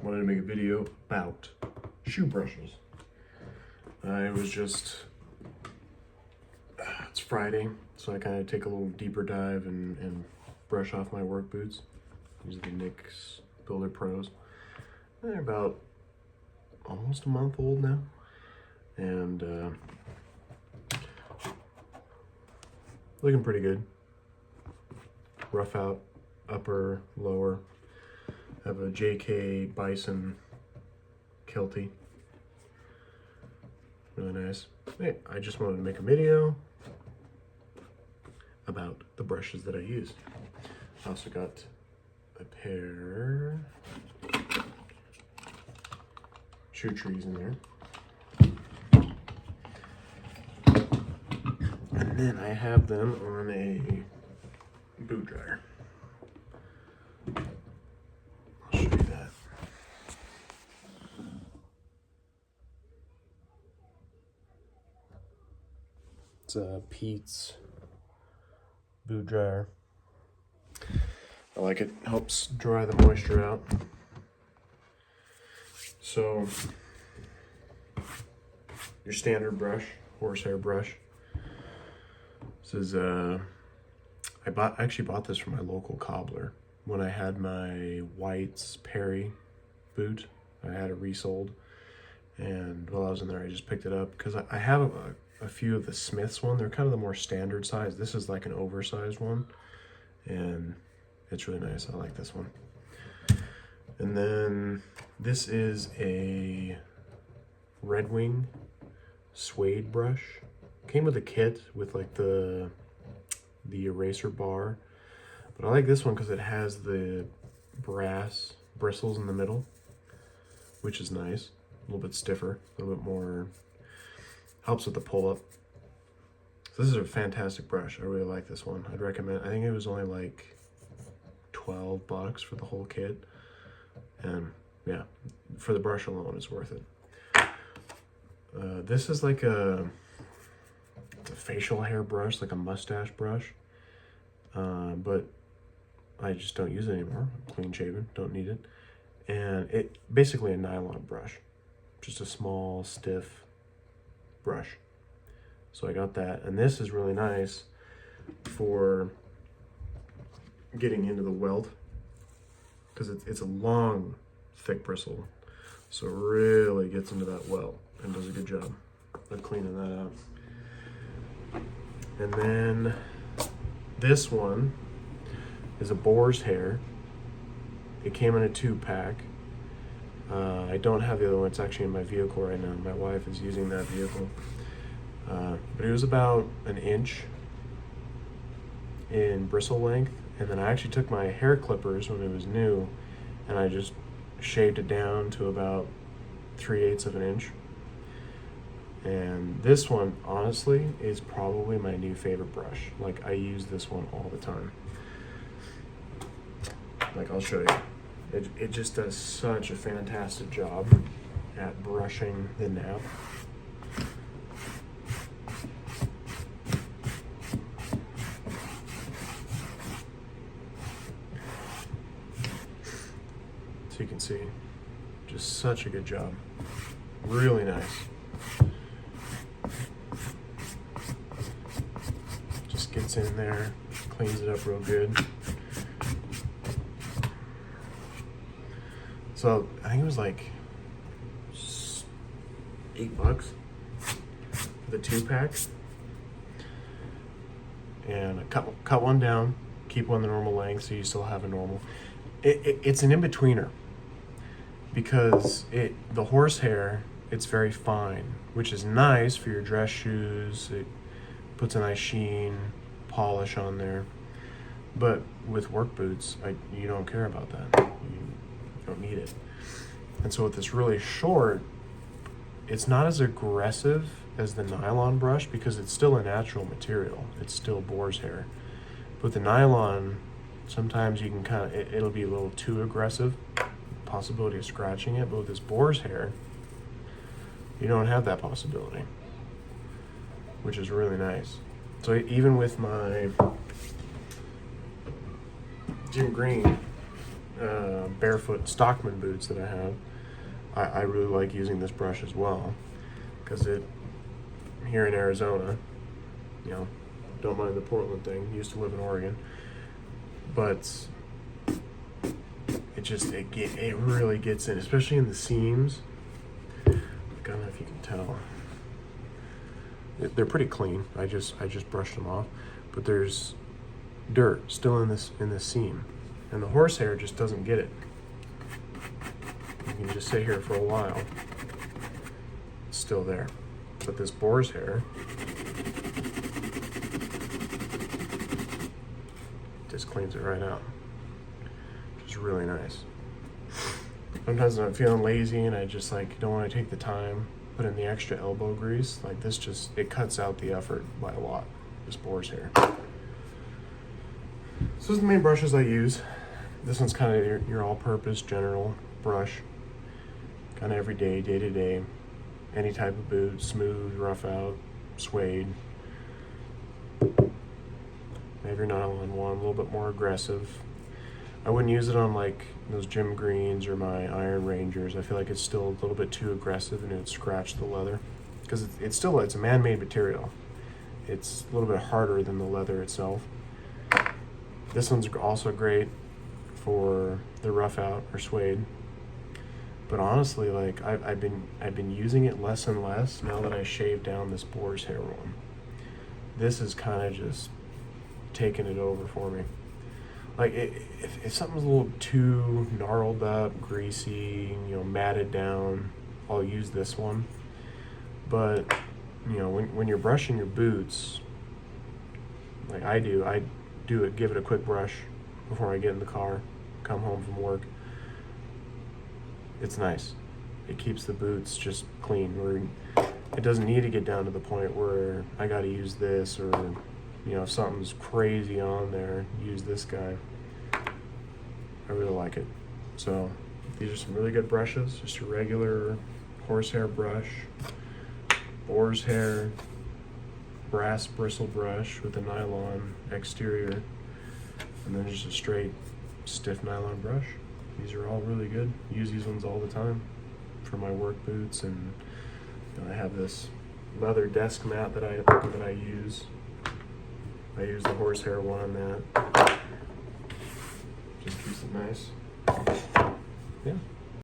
wanted to make a video about shoe brushes. I was just, it's Friday, so I kind of take a little deeper dive and brush off my work boots. These are the NYX Builder Pros. They're about almost a month old now. And looking pretty good. Rough out, upper, lower. Have a JK Bison Kelty. Really nice. Hey, I just wanted to make a video about the brushes that I use. I also got a pair shoe trees in there. And then I have them on a boot dryer. I'll show you that. It's a Pete's boot dryer. I like it. Helps dry the moisture out. So your standard brush, horsehair brush. This is I actually bought this from my local cobbler when I had my White's Perry boot. I had it resold, and while I was in there, I just picked it up because I have a few of the Smith's one. They're kind of the more standard size. This is like an oversized one, and it's really nice. I like this one. And then this is a Red Wing suede brush. Came with a kit with like the eraser bar, but I like this one because it has the brass bristles in the middle, which is nice. A little bit stiffer, a little bit more, helps with the pull up. So this is a fantastic brush. I really like this one. I'd recommend. I think it was only like $12 for the whole kit, and yeah, for the brush alone, it's worth it. This is like it's a facial hair brush, like a mustache brush, but I just don't use it anymore. I'm clean shaven, don't need it. And it basically a nylon brush, just a small, stiff brush. So I got that, and this is really nice for getting into the welt because it's a long, thick bristle, so it really gets into that welt and does a good job of cleaning that out. And then this one is a boar's hair. It came in a 2-pack. I don't have the other one. It's actually in my vehicle right now. My wife is using that vehicle. But it was about an inch in bristle length. And then I actually took my hair clippers when it was new and I just shaved it down to about 3/8 of an inch. And this one, honestly, is probably my new favorite brush. Like, I use this one all the time. Like, I'll show you. It just does such a fantastic job at brushing the nap. So you can see, just such a good job. Really nice. Just gets in there, cleans it up real good. So I think it was like $8 for the 2-pack. And I cut one down, keep one the normal length so you still have a normal. It's an in-betweener because the horsehair, it's very fine, which is nice for your dress shoes. It puts a nice sheen, polish on there. But with work boots, you don't care about that. You don't need it. And so with this really short, it's not as aggressive as the nylon brush because it's still a natural material. It's still boar's hair. But the nylon, sometimes you can kind of, it'll be a little too aggressive, possibility of scratching it. But with this boar's hair, you don't have that possibility, which is really nice. So even with my Jim Green barefoot Stockman boots that I have, I really like using this brush as well, because here in Arizona, you know, don't mind the Portland thing, used to live in Oregon, but it really gets in, especially in the seams. I don't know if you can tell. They're pretty clean. I just brushed them off, but there's dirt still in this seam, and the horsehair just doesn't get it. You can just sit here for a while. It's still there, but this boar's hair just cleans it right out, which is really nice. Sometimes I'm feeling lazy and I just like don't want to take the time, put in the extra elbow grease. Like this it cuts out the effort by a lot, this boar's hair. So those are the main brushes I use. This one's kind of your all-purpose general brush. Kind of every day, day to day. Any type of boot, smooth, rough out, suede. Maybe your nylon one, a little bit more aggressive. I wouldn't use it on like those Jim Greens or my Iron Rangers. I feel like it's still a little bit too aggressive and it would scratch the leather. Because it's a man-made material. It's a little bit harder than the leather itself. This one's also great for the rough out or suede. But honestly, like I've been using it less and less now that I shaved down this boar's hair one. This is kind of just taking it over for me. Like if something's a little too gnarled up, greasy, matted down, I'll use this one. But when you're brushing your boots, like I give it a quick brush before I get in the car, come home from work. It's nice. It keeps the boots just clean. Where it doesn't need to get down to the point where I got to use this, or if something's crazy on there, use this guy. I really like it. So these are some really good brushes. Just a regular horsehair brush, boar's hair, brass bristle brush with a nylon exterior, and then just a straight stiff nylon brush. These are all really good. I use these ones all the time for my work boots, and I have this leather desk mat that I use. I use the horsehair one on that. Just keeps it nice. Yeah.